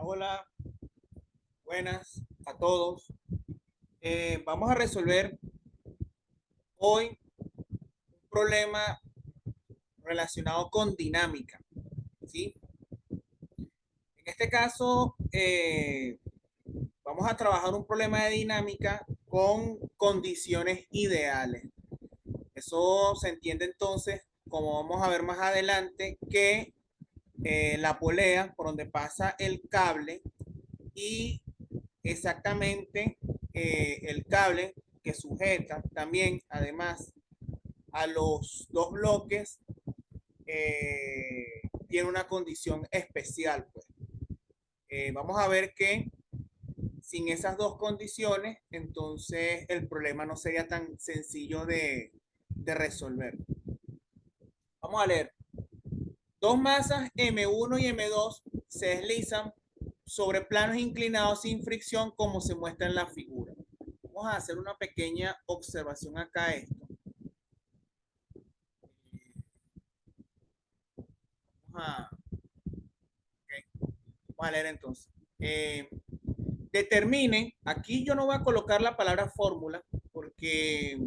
Hola, buenas a todos. Vamos a resolver hoy un problema relacionado con dinámica, ¿sí? En este caso, vamos a trabajar un problema de dinámica con condiciones ideales. Eso se entiende entonces, como vamos a ver más adelante, que la polea por donde pasa el cable y exactamente el cable que sujeta también, además, a los dos bloques, tiene una condición especial. Pues. Vamos a ver que sin esas dos condiciones, entonces el problema no sería tan sencillo de resolver. Vamos a leer. Dos masas M1 y M2 se deslizan sobre planos inclinados sin fricción como se muestra en la figura. Vamos a hacer una pequeña observación acá a esto. Vamos a, okay. Vamos a leer entonces. Determinen, aquí yo no voy a colocar la palabra fórmula porque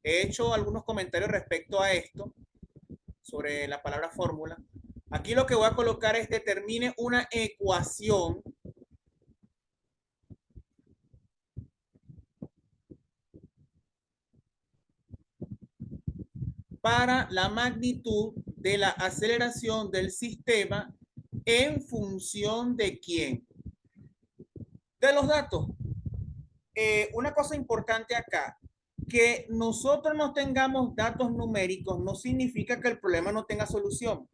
he hecho algunos comentarios respecto a esto, sobre la palabra fórmula. Aquí lo que voy a colocar es determine una ecuación para la magnitud de la aceleración del sistema en función de quién. De los datos. Una cosa importante acá, que nosotros no tengamos datos numéricos no significa que el problema no tenga solución.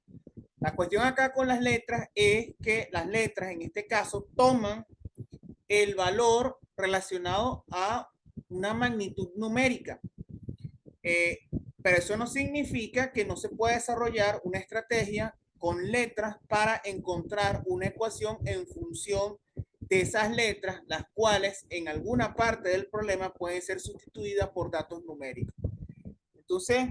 La cuestión acá con las letras es que las letras en este caso toman el valor relacionado a una magnitud numérica. Eh, pero eso no significa que no se pueda desarrollar una estrategia con letras para encontrar una ecuación en función de esas letras, las cuales en alguna parte del problema pueden ser sustituidas por datos numéricos. Entonces,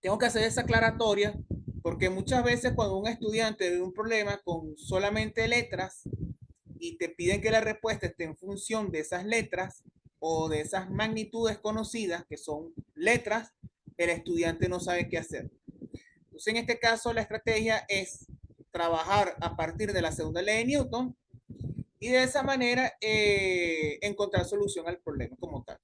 tengo que hacer esa aclaratoria porque muchas veces cuando un estudiante ve un problema con solamente letras y te piden que la respuesta esté en función de esas letras o de esas magnitudes conocidas que son letras, el estudiante no sabe qué hacer. Entonces, en este caso, la estrategia es trabajar a partir de la segunda ley de Newton y de esa manera encontrar solución al problema como tal.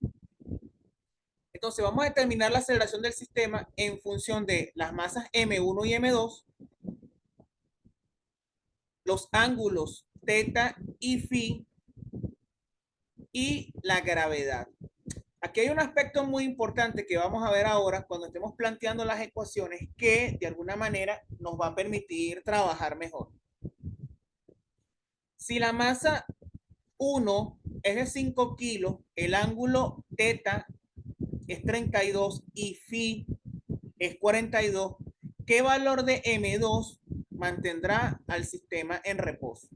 Entonces, vamos a determinar la aceleración del sistema en función de las masas M1 y M2, los ángulos θ y φ y la gravedad. Aquí hay un aspecto muy importante que vamos a ver ahora cuando estemos planteando las ecuaciones que de alguna manera nos va a permitir trabajar mejor. Si la masa 1 es de 5 kilos, el ángulo θ es 32 y φ es 42, ¿qué valor de M2 mantendrá al sistema en reposo?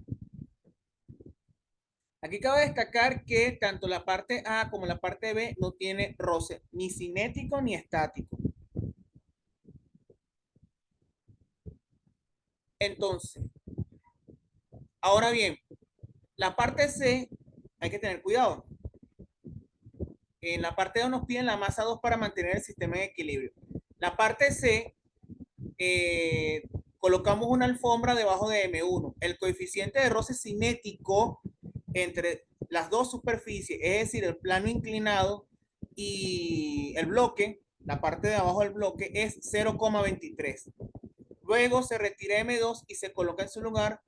Aquí cabe destacar que tanto la parte A como la parte B no tiene roce ni cinético ni estático. Entonces, ahora bien, la parte C hay que tener cuidado. En la parte A nos piden la masa 2 para mantener el sistema en equilibrio. La parte C, colocamos una alfombra debajo de M1. El coeficiente de roce cinético entre las dos superficies, es decir, el plano inclinado y el bloque, la parte de abajo del bloque, es 0,23. Luego se retira M2 y se coloca en su lugar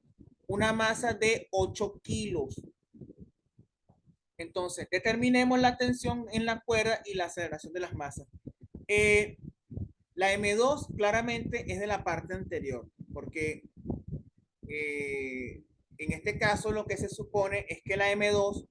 una masa de 8 kilos. Entonces, determinemos la tensión en la cuerda y la aceleración de las masas. Eh, la M2 claramente es de la parte anterior, porque en este caso lo que se supone es que la M2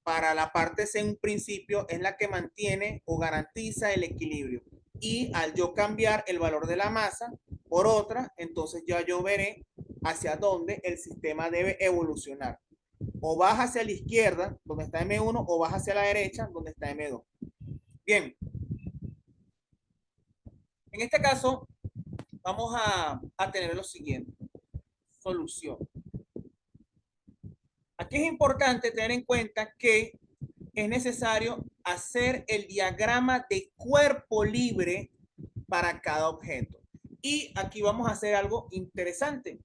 para la parte C en principio es la que mantiene o garantiza el equilibrio. Y al yo cambiar el valor de la masa por otra, entonces ya yo veré hacia dónde el sistema debe evolucionar. O baja hacia la izquierda, donde está M1, o baja hacia la derecha, donde está M2. Bien, en este caso vamos a tener lo siguiente. solución. Aquí es importante tener en cuenta que es necesario hacer el diagrama de cuerpo libre para cada objeto. Y aquí vamos a hacer algo interesante.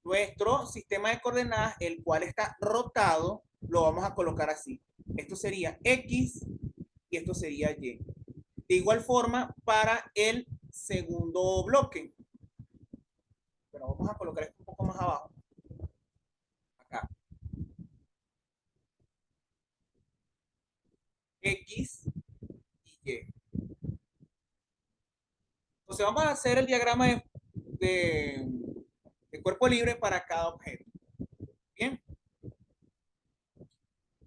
Nuestro sistema de coordenadas, el cual está rotado, lo vamos a colocar así. Esto sería X y esto sería Y. De igual forma, para el segundo bloque. Pero vamos a colocar esto un poco más abajo. Acá. X y Y. Entonces vamos a hacer el diagrama de cuerpo libre para cada objeto. Bien.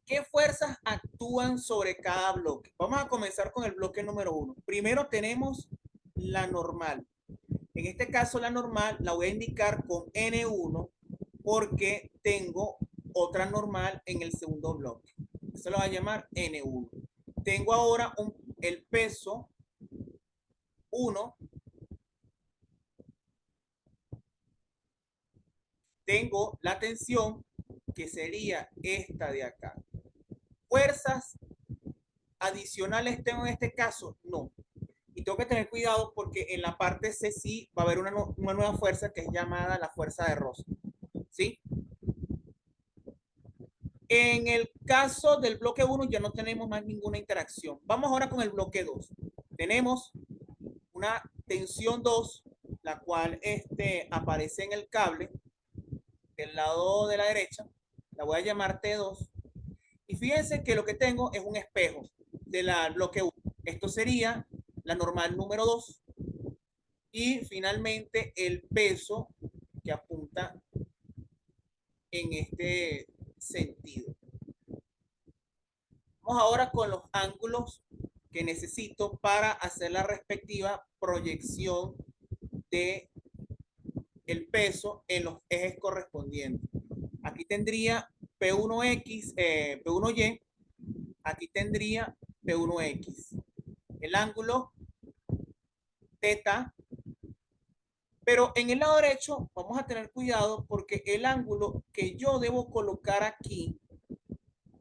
¿Qué fuerzas actúan sobre cada bloque? Vamos a comenzar con el bloque número 1. Primero tenemos la normal. En este caso la normal la voy a indicar con N1 porque tengo otra normal en el segundo bloque. Se lo va a llamar N1. Tengo ahora el peso 1. Tengo la tensión que sería esta de acá. ¿Fuerzas adicionales tengo en este caso? No. Y tengo que tener cuidado porque en la parte C sí va a haber una nueva fuerza que es llamada la fuerza de Rosa. ¿Sí? En el caso del bloque 1 ya no tenemos más ninguna interacción. Vamos ahora con el bloque 2. Tenemos una tensión 2, la cual aparece en el cable del lado de la derecha. La voy a llamar T2. Y fíjense que lo que tengo es un espejo del bloque 1. Esto sería la normal número 2. Y finalmente el peso que apunta en este sentido. Vamos ahora con los ángulos que necesito para hacer la respectiva proyección de el peso en los ejes correspondientes. Aquí tendría P1X, P1Y, aquí tendría P1X. El ángulo teta, pero en el lado derecho vamos a tener cuidado porque el ángulo que yo debo colocar aquí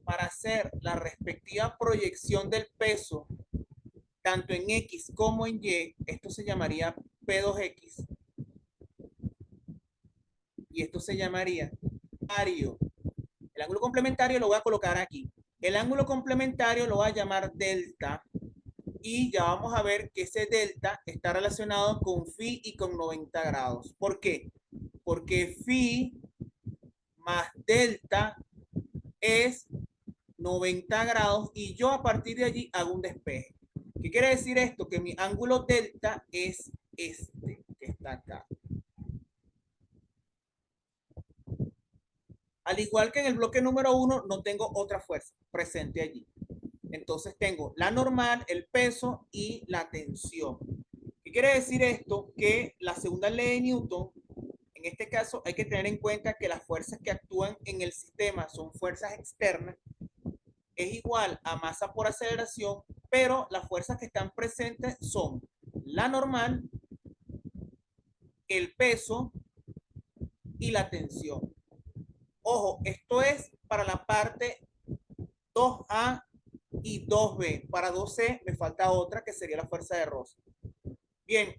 para hacer la respectiva proyección del peso, tanto en X como en Y, esto se llamaría P2X y esto se llamaría ario. El ángulo complementario lo voy a colocar aquí. El ángulo complementario lo voy a llamar delta y ya vamos a ver que ese delta está relacionado con phi y con 90 grados. ¿Por qué? Porque phi más delta es 90 grados y yo a partir de allí hago un despeje. ¿Qué quiere decir esto? Que mi ángulo delta es este que está acá. Al igual que en el bloque número 1, no tengo otra fuerza presente allí. Entonces tengo la normal, el peso y la tensión. ¿Qué quiere decir esto? Que la segunda ley de Newton, en este caso hay que tener en cuenta que las fuerzas que actúan en el sistema son fuerzas externas, es igual a masa por aceleración, pero las fuerzas que están presentes son la normal, el peso y la tensión. Ojo, esto es para la parte 2A y 2B. Para 2C me falta otra que sería la fuerza de Rosa. Bien,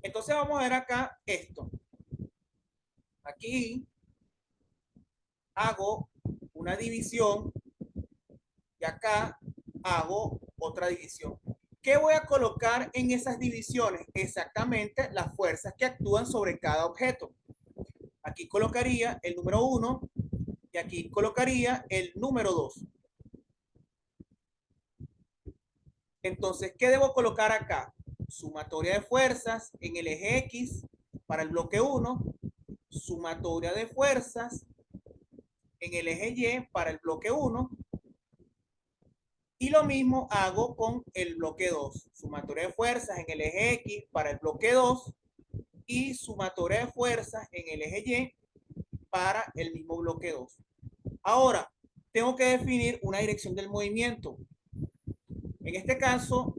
entonces vamos a ver acá esto. Aquí hago una división y acá hago otra división. ¿Qué voy a colocar en esas divisiones? Exactamente las fuerzas que actúan sobre cada objeto. Aquí colocaría el número 1 y aquí colocaría el número 2. Entonces, ¿qué debo colocar acá? Sumatoria de fuerzas en el eje X para el bloque 1, sumatoria de fuerzas en el eje Y para el bloque 1, y lo mismo hago con el bloque 2, sumatoria de fuerzas en el eje X para el bloque 2 y sumatoria de fuerzas en el eje Y para el mismo bloque 2. Ahora, tengo que definir una dirección del movimiento. En este caso,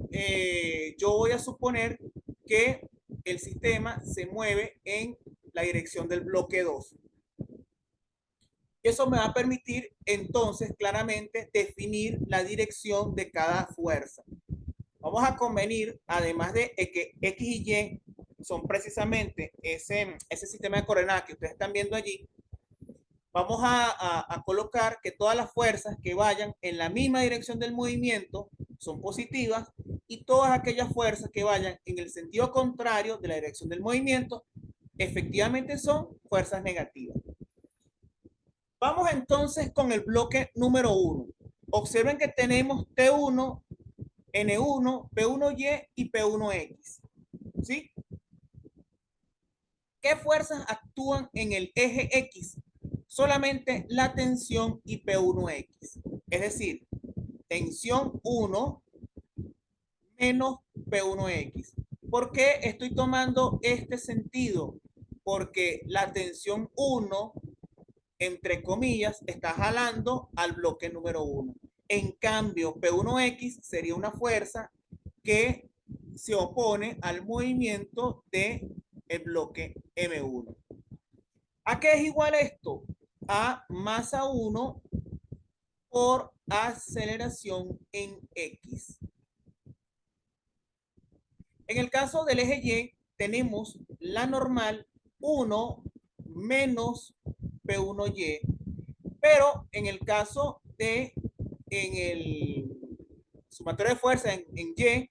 yo voy a suponer que el sistema se mueve en la dirección del bloque 2. Y eso me va a permitir entonces claramente definir la dirección de cada fuerza. Vamos a convenir, además de que X y Y son precisamente ese sistema de coordenadas que ustedes están viendo allí, vamos a colocar que todas las fuerzas que vayan en la misma dirección del movimiento son positivas y todas aquellas fuerzas que vayan en el sentido contrario de la dirección del movimiento efectivamente son fuerzas negativas. Vamos entonces con el bloque número 1. Observen que tenemos T1, N1, P1Y y P1X. ¿Sí? ¿Qué fuerzas actúan en el eje X? Solamente la tensión y P1X. Es decir, tensión 1 menos P1X. ¿Por qué estoy tomando este sentido? Porque la tensión 1, entre comillas, está jalando al bloque número 1. En cambio, P1X sería una fuerza que se opone al movimiento del bloque M1. ¿A qué es igual esto? A masa 1 por aceleración en X. En el caso del eje Y, tenemos la normal 1 menos P1Y, pero en el caso de en el sumatorio de fuerza en Y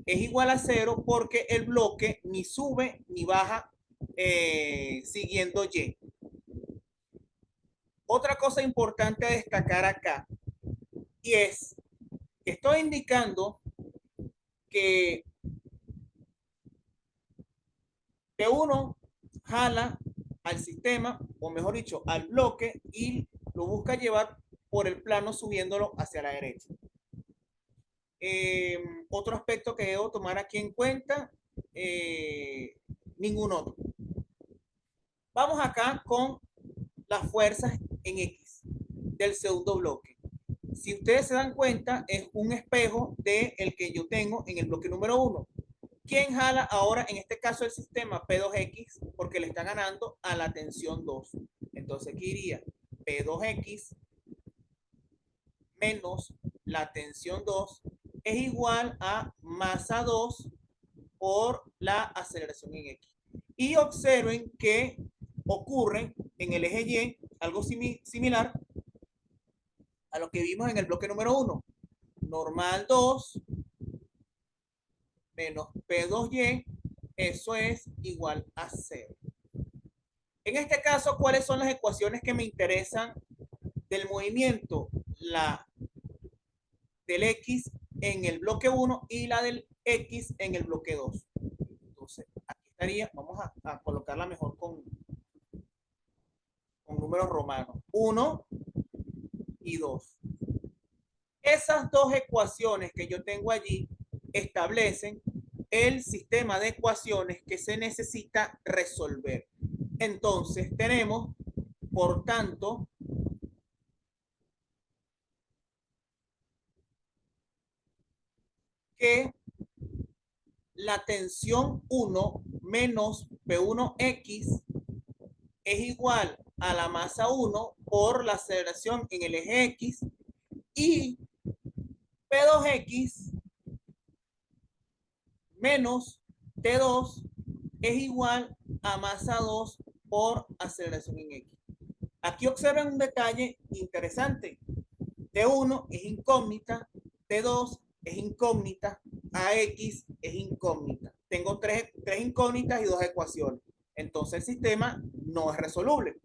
es igual a 0 porque el bloque ni sube ni baja siguiendo Y. Otra cosa importante a destacar acá y es que estoy indicando que T1 jala al sistema, o mejor dicho, al bloque y lo busca llevar por el plano subiéndolo hacia la derecha. Otro aspecto que debo tomar aquí en cuenta, ningún otro. Vamos acá con las fuerzas en X del segundo bloque. Si ustedes se dan cuenta, es un espejo del que yo tengo en el bloque número 1. ¿Quién jala ahora en este caso el sistema? P2X, porque le está ganando a la tensión 2. Entonces aquí iría P2X menos la tensión 2 es igual a masa 2 por la aceleración en X. Y observen que ocurre en el eje Y algo similar a lo que vimos en el bloque número 1. Normal 2 menos P2Y, eso es igual a 0. En este caso, ¿cuáles son las ecuaciones que me interesan del movimiento? La del X en el bloque 1 y la del X en el bloque 2. Entonces, aquí estaría, vamos a colocarla mejor con números romanos. 1 y 2. Esas dos ecuaciones que yo tengo allí establecen el sistema de ecuaciones que se necesita resolver. Entonces tenemos, por tanto, que la tensión 1 menos P1X es igual a la masa 1 por la aceleración en el eje X y P2X menos T2 es igual a masa 2 por aceleración en X. Aquí observen un detalle interesante. T1 es incógnita, T2 es incógnita, AX es incógnita. Tengo tres incógnitas y dos ecuaciones. Entonces el sistema no es resoluble.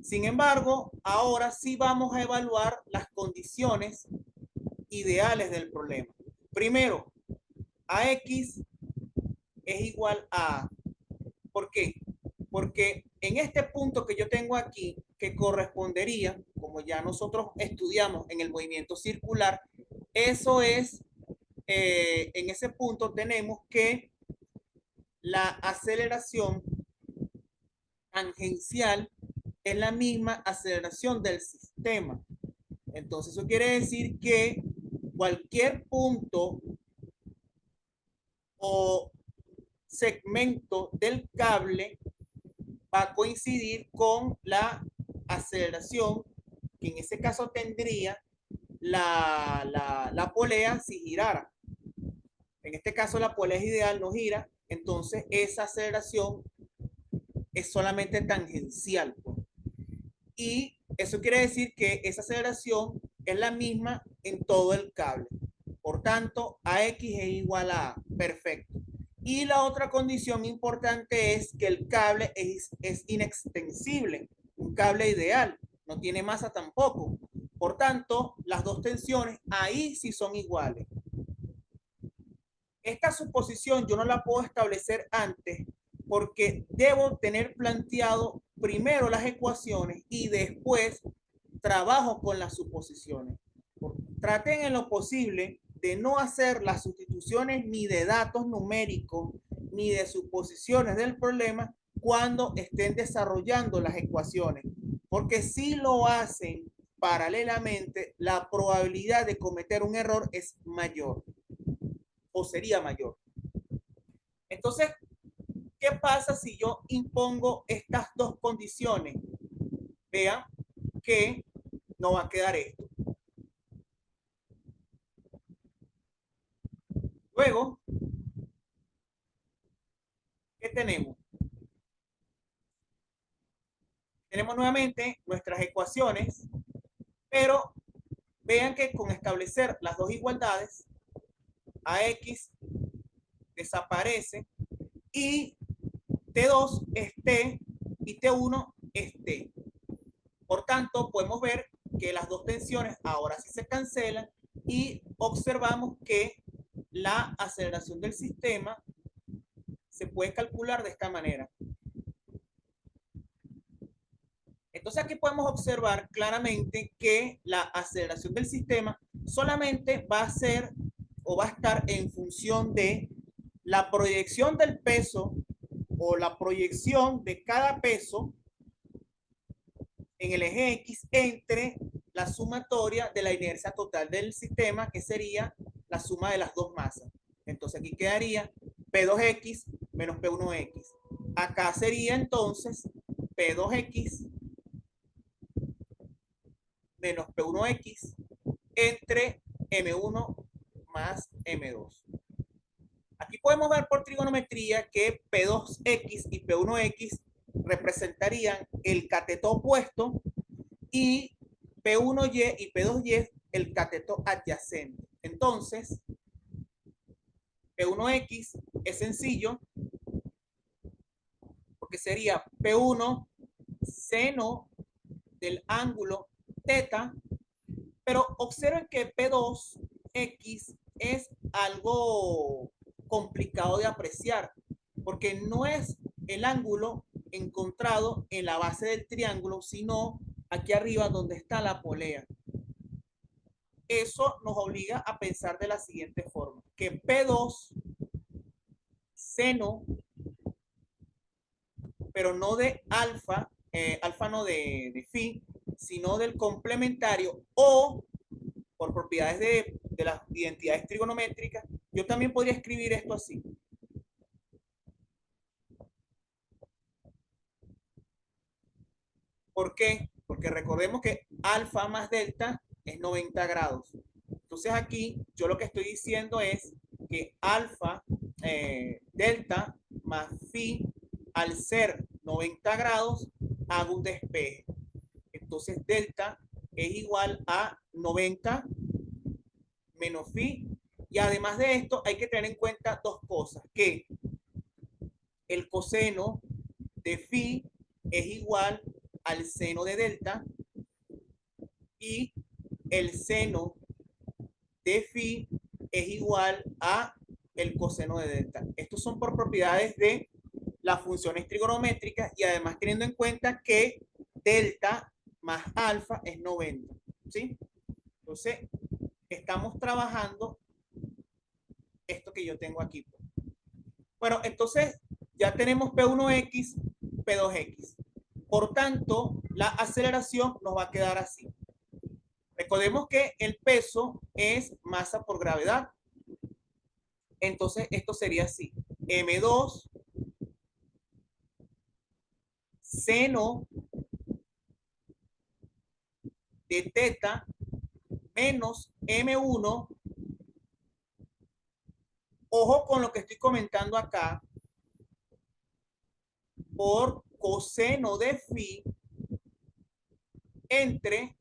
Sin embargo, ahora sí vamos a evaluar las condiciones ideales del problema. Primero, AX es igual a... ¿Por qué? Porque en este punto que yo tengo aquí, que correspondería, como ya nosotros estudiamos en el movimiento circular, eso es, en ese punto tenemos que la aceleración tangencial es la misma aceleración del sistema. Entonces eso quiere decir que cualquier punto o segmento del cable va a coincidir con la aceleración, que en ese caso tendría la polea si girara. En este caso la polea ideal no gira, entonces esa aceleración es solamente tangencial, pues. Y eso quiere decir que esa aceleración es la misma en todo el cable. Por tanto, AX es igual a A. Perfecto. Y la otra condición importante es que el cable es inextensible, un cable ideal, no tiene masa tampoco. Por tanto, las dos tensiones ahí sí son iguales. Esta suposición yo no la puedo establecer antes porque debo tener planteado primero las ecuaciones y después trabajo con las suposiciones. Traten en lo posible de no hacer las sustituciones ni de datos numéricos ni de suposiciones del problema cuando estén desarrollando las ecuaciones, porque si lo hacen paralelamente, la probabilidad de cometer un error es mayor o sería mayor. Entonces, ¿qué pasa si yo impongo estas dos condiciones? Vean que no va a quedar esto. Luego, ¿qué tenemos? Tenemos nuevamente nuestras ecuaciones, pero vean que con establecer las dos igualdades, AX desaparece y T2 es T y T1 es T. Por tanto, podemos ver que las dos tensiones ahora sí se cancelan y observamos que la aceleración del sistema se puede calcular de esta manera. Entonces aquí podemos observar claramente que la aceleración del sistema solamente va a ser o va a estar en función de la proyección del peso o la proyección de cada peso en el eje X entre la sumatoria de la inercia total del sistema, que sería la suma de las dos masas. Entonces aquí quedaría P2X menos P1X. Acá sería entonces P2X menos P1X entre M1 más M2. Aquí podemos ver por trigonometría que P2X y P1X representarían el cateto opuesto y P1Y y P2Y el cateto adyacente. Entonces, P1X es sencillo porque sería P1 seno del ángulo teta, pero observen que P2X es algo complicado de apreciar porque no es el ángulo encontrado en la base del triángulo, sino aquí arriba donde está la polea. Eso nos obliga a pensar de la siguiente forma, que P2 seno, pero no de alfa, alfa no de phi, sino del complementario o por propiedades de las identidades trigonométricas, yo también podría escribir esto así. ¿Por qué? Porque recordemos que alfa más delta es 90 grados. Entonces aquí yo lo que estoy diciendo es que alfa, delta más phi, al ser 90 grados, hago un despeje. Entonces delta es igual a 90 menos phi. Y además de esto hay que tener en cuenta dos cosas, que el coseno de phi es igual al seno de delta y el seno de phi es igual a el coseno de delta. Estos son por propiedades de las funciones trigonométricas y además teniendo en cuenta que delta más alfa es 90, ¿sí? Entonces, estamos trabajando esto que yo tengo aquí. Bueno, entonces ya tenemos P1X, P2X. Por tanto, la aceleración nos va a quedar así. Recordemos que el peso es masa por gravedad. Entonces, esto sería así. M2 seno de teta menos M1. Ojo con lo que estoy comentando acá, por coseno de phi entre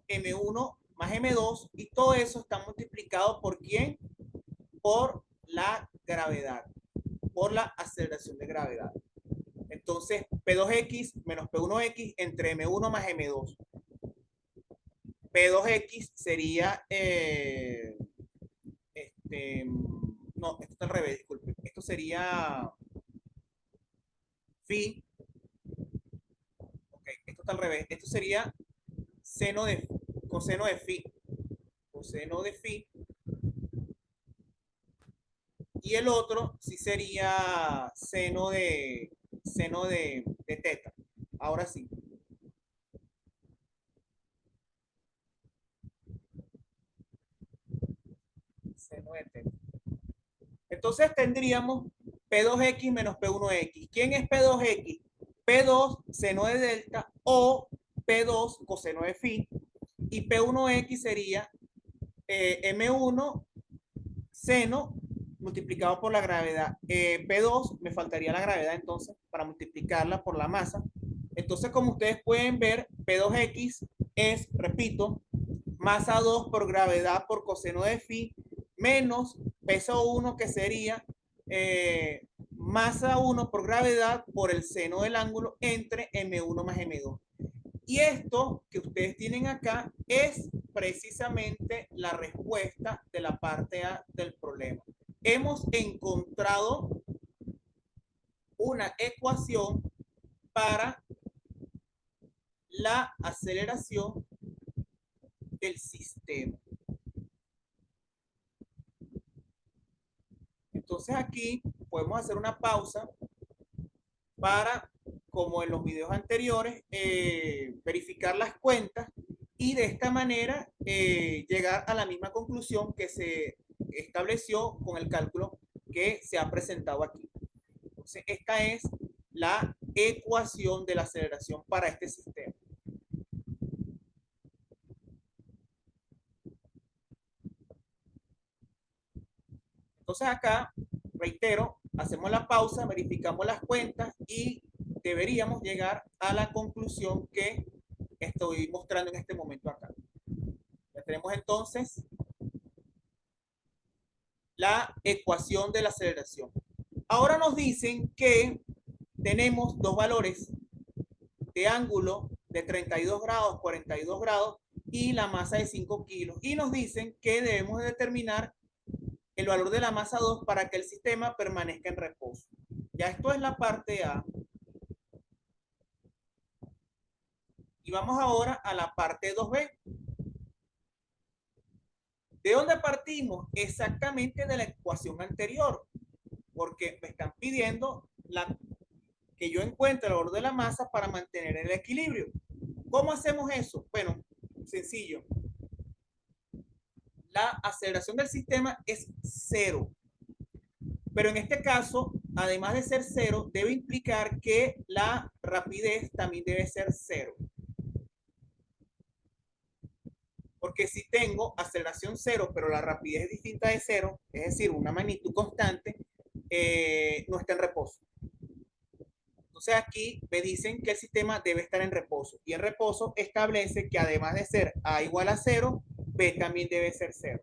M1 más M2, y todo eso está multiplicado por ¿quién? Por la gravedad, por la aceleración de gravedad. Entonces, P2X menos P1X entre M1 más M2. P2X sería, no, esto está al revés, disculpe. Esto sería phi, ok, esto está al revés. Esto sería seno de, coseno de phi, coseno de phi, y el otro sí sería seno de teta. Ahora sí, seno de teta. Entonces tendríamos P2X menos P1X. ¿Quién es P2X? P2 seno de delta o P2 coseno de phi, y P1X sería M1 seno multiplicado por la gravedad. P2 me faltaría la gravedad entonces para multiplicarla por la masa. Entonces, como ustedes pueden ver, P2X es, repito, masa 2 por gravedad por coseno de phi menos peso 1, que sería masa 1 por gravedad por el seno del ángulo entre M1 más M2. Y esto que ustedes tienen acá es precisamente la respuesta de la parte A del problema. Hemos encontrado una ecuación para la aceleración del sistema. Entonces aquí podemos hacer una pausa para, como en los videos anteriores, verificar las cuentas y de esta manera llegar a la misma conclusión que se estableció con el cálculo que se ha presentado aquí. Entonces, esta es la ecuación de la aceleración para este sistema. Entonces acá, reitero, hacemos la pausa, verificamos las cuentas y deberíamos llegar a la conclusión que estoy mostrando en este momento acá. Ya tenemos entonces la ecuación de la aceleración. Ahora nos dicen que tenemos dos valores de ángulo de 32 grados, 42 grados y la masa de 5 kilos. Y nos dicen que debemos determinar el valor de la masa 2 para que el sistema permanezca en reposo. Ya esto es la parte A. Y vamos ahora a la parte 2B. ¿De dónde partimos? Exactamente de la ecuación anterior, porque me están pidiendo que yo encuentre el valor de la masa para mantener el equilibrio. ¿Cómo hacemos eso? Bueno, sencillo. La aceleración del sistema es cero. Pero en este caso, además de ser cero, debe implicar que la rapidez también debe ser cero. Porque si tengo aceleración cero, pero la rapidez es distinta de cero, es decir, una magnitud constante, no está en reposo. Entonces aquí me dicen que el sistema debe estar en reposo. Y en reposo establece que además de ser A igual a cero, B también debe ser cero.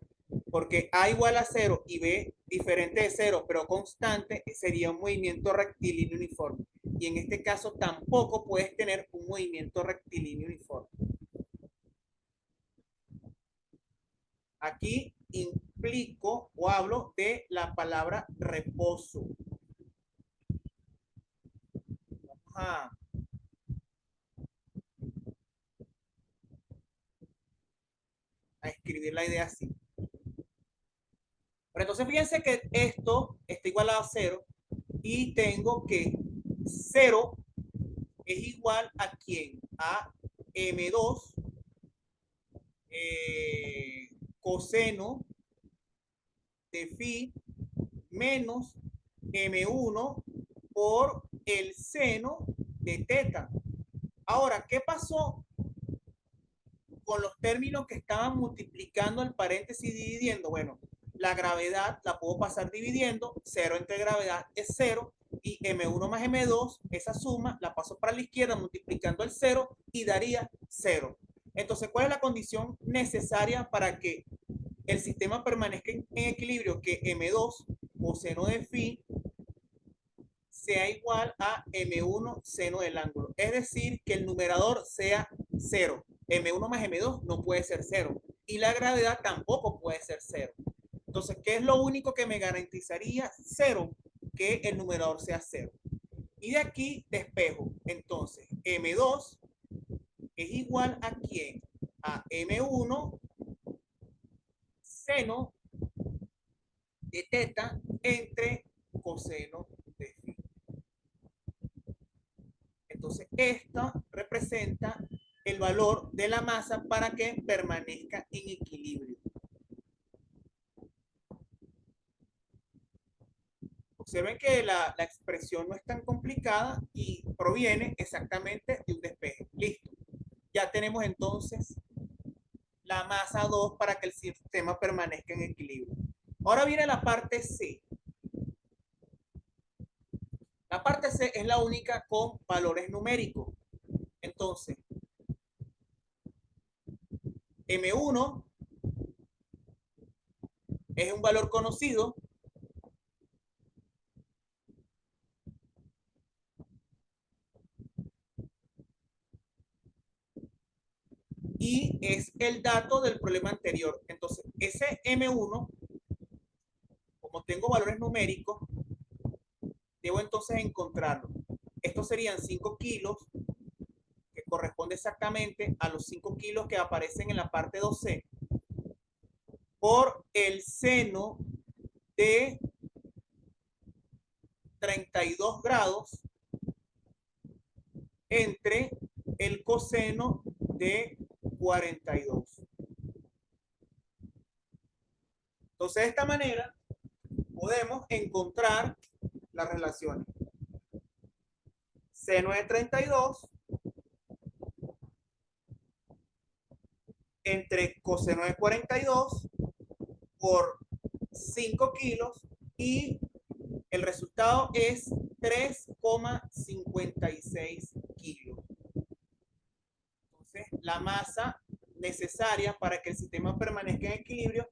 Porque A igual a cero y B diferente de cero, pero constante, sería un movimiento rectilíneo uniforme. Y en este caso tampoco puedes tener un movimiento rectilíneo uniforme. Aquí implico o hablo de la palabra reposo. Vamos a escribir la idea así. Pero entonces fíjense que esto está igualado a cero y tengo que cero es igual a ¿quién? A M2 coseno de phi menos M1 por el seno de teta. Ahora, ¿qué pasó con los términos que estaban multiplicando el paréntesis y dividiendo? Bueno, la gravedad la puedo pasar dividiendo, 0 entre gravedad es 0, y M1 más M2, esa suma la paso para la izquierda multiplicando el 0 y daría 0. Entonces, ¿cuál es la condición necesaria para que el sistema permanezca en equilibrio? Que M2 coseno de phi sea igual a M1 seno del ángulo. Es decir, que el numerador sea 0. M1 más M2 no puede ser 0. Y la gravedad tampoco puede ser 0. Entonces, ¿qué es lo único que me garantizaría 0? Que el numerador sea 0. Y de aquí despejo. Entonces, M2 es igual a ¿quién? A M1 seno de teta entre coseno de phi. Entonces, esta representa el valor de la masa para que permanezca en equilibrio. Observen que la expresión no es tan complicada y proviene exactamente de un despeje. Listo. Ya tenemos entonces la masa 2 para que el sistema permanezca en equilibrio. Ahora viene la parte C. La parte C es la única con valores numéricos. Entonces, M1 es un valor conocido y es el dato del problema anterior. Entonces, ese M1, como tengo valores numéricos, debo entonces encontrarlo. Estos serían 5 kilos, que corresponde exactamente a los 5 kilos que aparecen en la parte 2C, por el seno de 32 grados entre el coseno de 42. Entonces, de esta manera podemos encontrar las relaciones. Seno de 32 entre coseno de 42 por 5 kilos y el resultado es 3,56 kilos. Entonces, la masa necesaria para que el sistema permanezca en equilibrio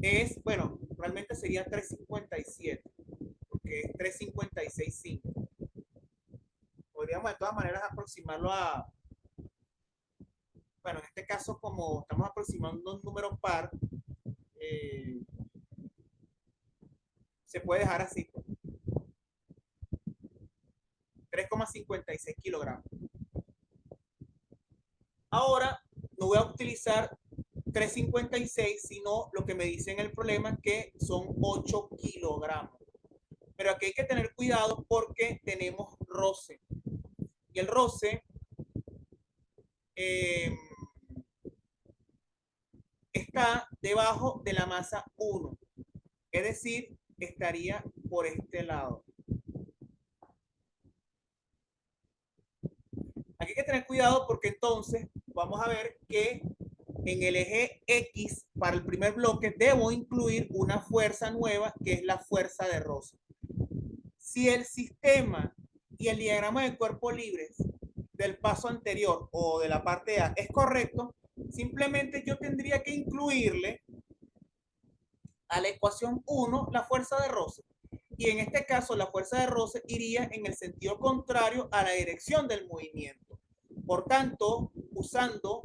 es, bueno, realmente sería 3,57, porque es 3,565. Podríamos de todas maneras aproximarlo a, bueno, en este caso como estamos aproximando un número par, eh, se puede dejar así, 3,56 kilogramos. Ahora no voy a utilizar 3,56, sino lo que me dice en el problema que son 8 kilogramos. Pero aquí hay que tener cuidado porque tenemos roce. Y el roce eh, está debajo de la masa 1. Es decir, estaría por este lado. Aquí hay que tener cuidado porque entonces vamos a ver que en el eje X para el primer bloque debo incluir una fuerza nueva que es la fuerza de roce. Si el sistema y el diagrama de cuerpo libres del paso anterior o de la parte A es correcto, simplemente yo tendría que incluirle a la ecuación 1 la fuerza de roce. Y en este caso la fuerza de roce iría en el sentido contrario a la dirección del movimiento. Por tanto, usando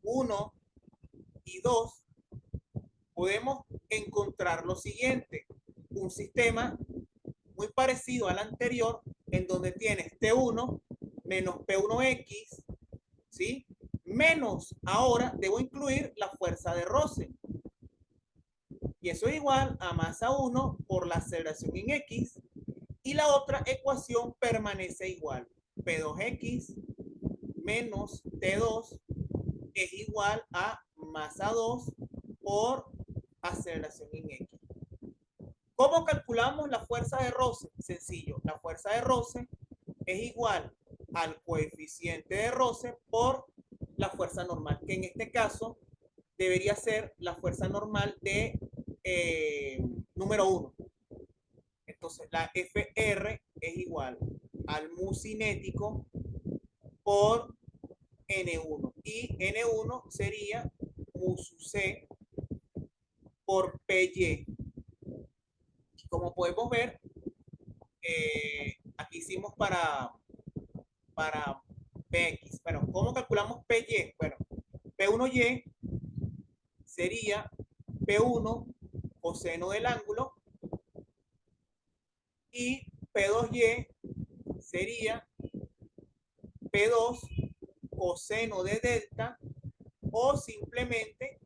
1 y 2, podemos encontrar lo siguiente: un sistema muy parecido al anterior, en donde tienes T1 menos P1X, ¿sí? Menos, ahora debo incluir la fuerza de roce. Y eso es igual a masa 1 por la aceleración en X. Y la otra ecuación permanece igual. P2X menos T2 es igual a masa 2 por aceleración en X. ¿Cómo calculamos la fuerza de roce? Sencillo, la fuerza de roce es igual al coeficiente de roce por la fuerza normal, que en este caso debería ser la fuerza normal de número 1. Entonces, la FR es igual al mu cinético por N1. Y N1 sería mu sub C por PY. Como podemos ver, aquí hicimos para PX. Bueno, ¿cómo calculamos PY? Bueno, P1Y sería P1 coseno del ángulo y P2Y sería P2 coseno de delta o simplemente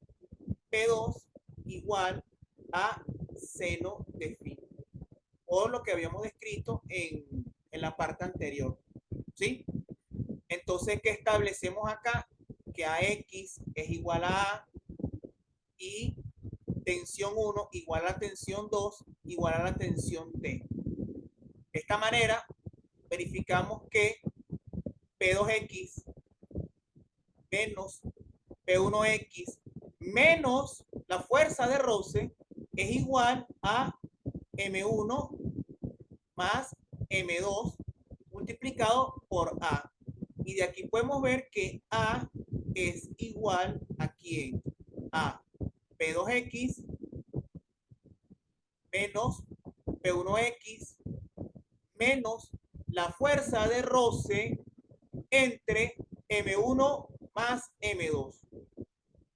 P2 igual a seno de phi o lo que habíamos descrito en la parte anterior. ¿Sí? Entonces, ¿qué establecemos acá? Que AX es igual a y tensión 1 igual a tensión 2 igual a la tensión T. De esta manera, verificamos que P2X menos P1X menos la fuerza de roce es igual a M1 más M2 multiplicado por A. Y de aquí podemos ver que A es igual a ¿quién? A P2X menos P1X menos la fuerza de roce entre M1 más M2.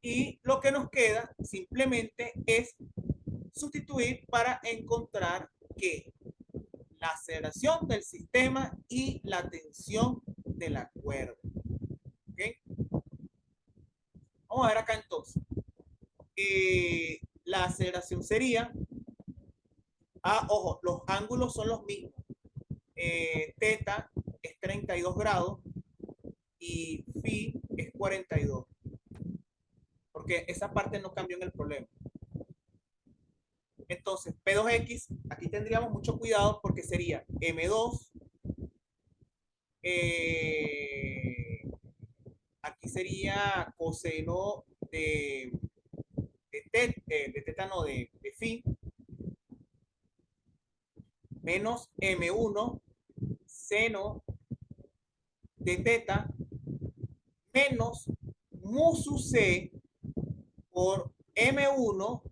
Y lo que nos queda simplemente es sustituir para encontrar que la aceleración del sistema y la tensión de la cuerda. ¿Okay? Vamos a ver acá entonces. La aceleración sería, ojo, los ángulos son los mismos. Teta es 32 grados y phi es 42. Porque esa parte no cambió en el problema. Entonces, P2X, aquí tendríamos mucho cuidado porque sería M2, aquí sería coseno de teta no, de phi, menos M1 seno de teta menos mu sub C por M1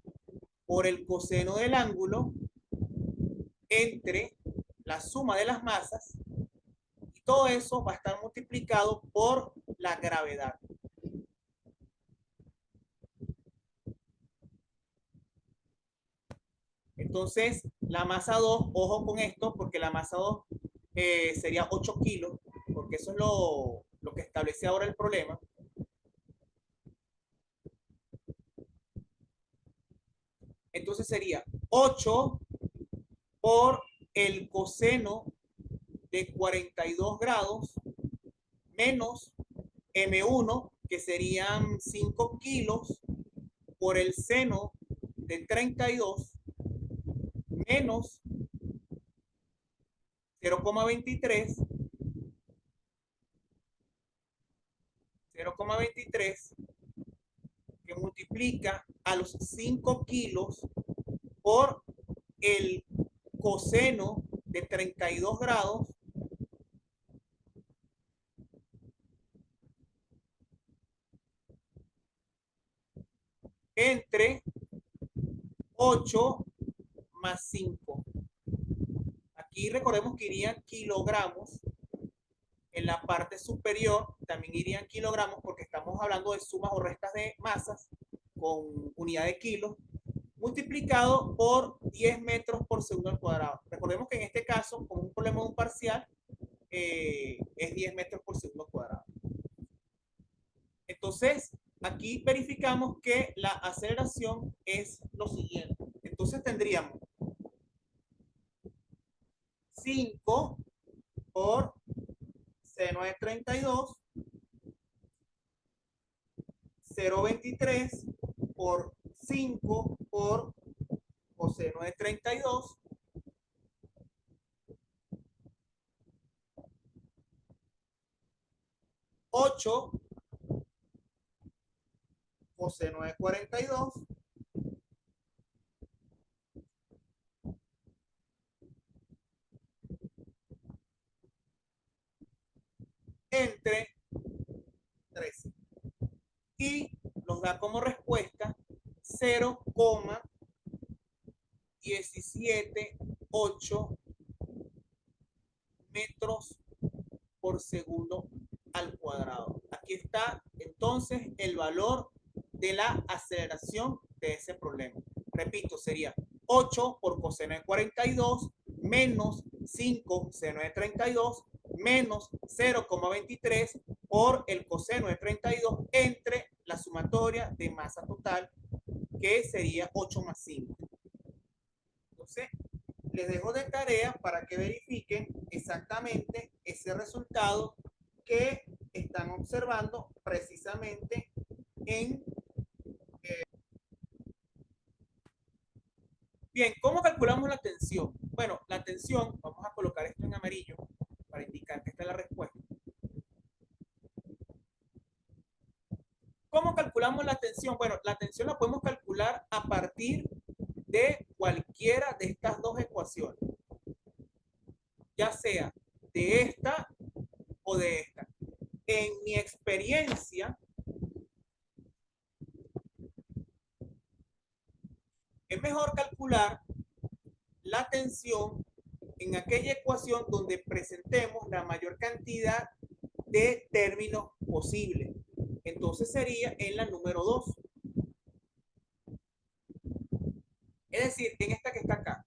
por el coseno del ángulo entre la suma de las masas y todo eso va a estar multiplicado por la gravedad. Entonces, la masa 2, ojo con esto, porque la masa 2 sería 8 kilos, porque eso es lo que establece ahora el problema. Entonces sería 8 por el coseno de 42 grados menos M1, que serían 5 kilos, por el seno de 32 menos 0,23 que multiplica a los 5 kilos por el coseno de 32 grados entre 8 más 5. Aquí recordemos que irían kilogramos. En la parte superior también irían kilogramos porque estamos hablando de sumas o restas de masas con unidad de kilos multiplicado por 10 metros por segundo al cuadrado. Recordemos que en este caso, como un problema de un parcial, es 10 metros por segundo cuadrado. Entonces, aquí verificamos que la aceleración es lo siguiente. Entonces tendríamos 5 por seno de 32, 0,23 por 5 por coseno de 32 8 coseno de 42 entre 13 y nos da como respuesta 0,178 metros por segundo al cuadrado. Aquí está entonces el valor de la aceleración de ese problema. Repito, sería 8 por coseno de 42 menos 5 seno de 32 menos 0,23 por el coseno de 32 entre la sumatoria de masa total, que sería 8 más 5. Entonces, les dejo de tarea para que verifiquen exactamente ese resultado que están observando precisamente en... Bien, ¿cómo calculamos la tensión? Bueno, la tensión, vamos a colocar esto en amarillo para indicar que esta es la respuesta. ¿Cómo calculamos la tensión? Bueno, la tensión la podemos calcular a partir de cualquiera de estas dos ecuaciones, ya sea de esta o de esta. En mi experiencia, es mejor calcular la tensión en aquella ecuación donde presentemos la mayor cantidad de términos posibles. Entonces sería en la número 2. Es decir, en esta que está acá.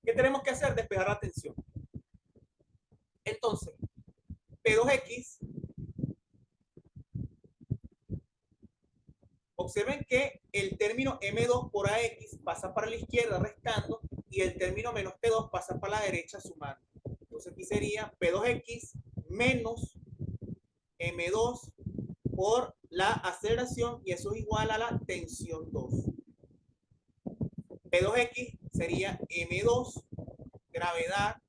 ¿Qué tenemos que hacer? Despejar la tensión. Entonces, P2X, observen que el término M2 por AX pasa para la izquierda restando y el término menos P2 pasa para la derecha sumando. Entonces aquí sería P2X menos M2 por la aceleración y eso es igual a la tensión 2. P2X sería M2, gravedad,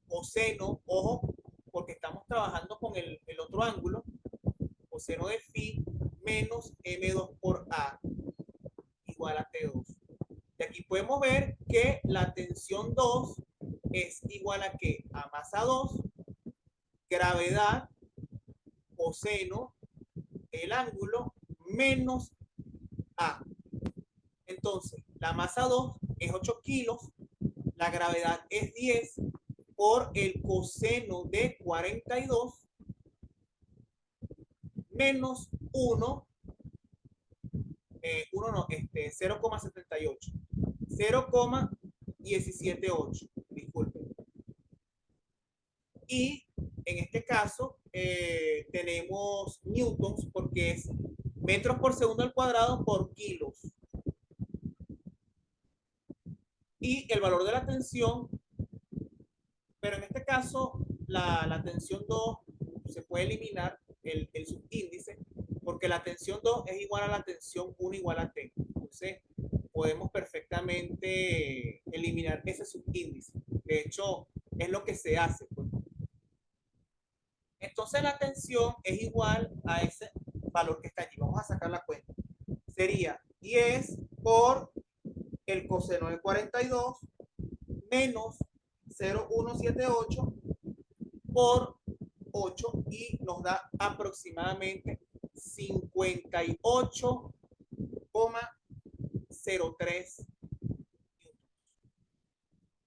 coseno, ojo, porque estamos trabajando con el otro ángulo, coseno de phi menos M2 por A igual a T2. Y aquí podemos ver que la tensión 2 es igual a ¿qué? A masa 2, gravedad, coseno, el ángulo, menos A. Entonces, la masa 2 es 8 kilos, la gravedad es 10 por el coseno de 42 menos 1, 0,78, 0,178, disculpen. Y en este caso tenemos newtons porque es metros por segundo al cuadrado por kilos. Y el valor de la tensión, pero en este caso la tensión 2 se puede eliminar el subíndice porque la tensión 2 es igual a la tensión 1 igual a T. Entonces podemos perfectamente eliminar ese subíndice. De hecho, es lo que se hace. Pues. Entonces la tensión es igual a ese valor que está allí. Vamos a sacar la cuenta. Sería 10 por el coseno de 42 menos 0,178 por 8 y nos da aproximadamente 58,03.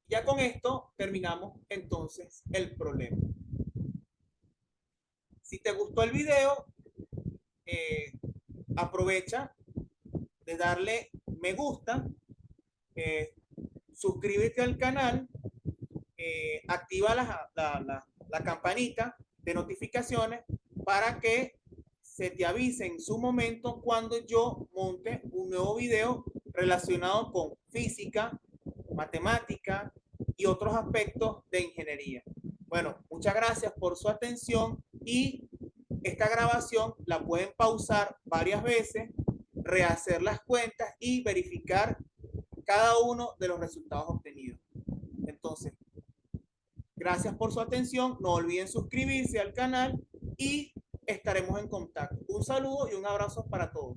Ya con esto terminamos entonces el problema. Si te gustó el video, aprovecha de darle me gusta, suscríbete al canal, activa la campanita de notificaciones para que se te avise en su momento cuando yo monte un nuevo video relacionado con física, matemática y otros aspectos de ingeniería. Bueno, muchas gracias por su atención y esta grabación la pueden pausar varias veces, rehacer las cuentas y verificar cada uno de los resultados obtenidos. Entonces, gracias por su atención. No olviden suscribirse al canal y estaremos en contacto. Un saludo y un abrazo para todos.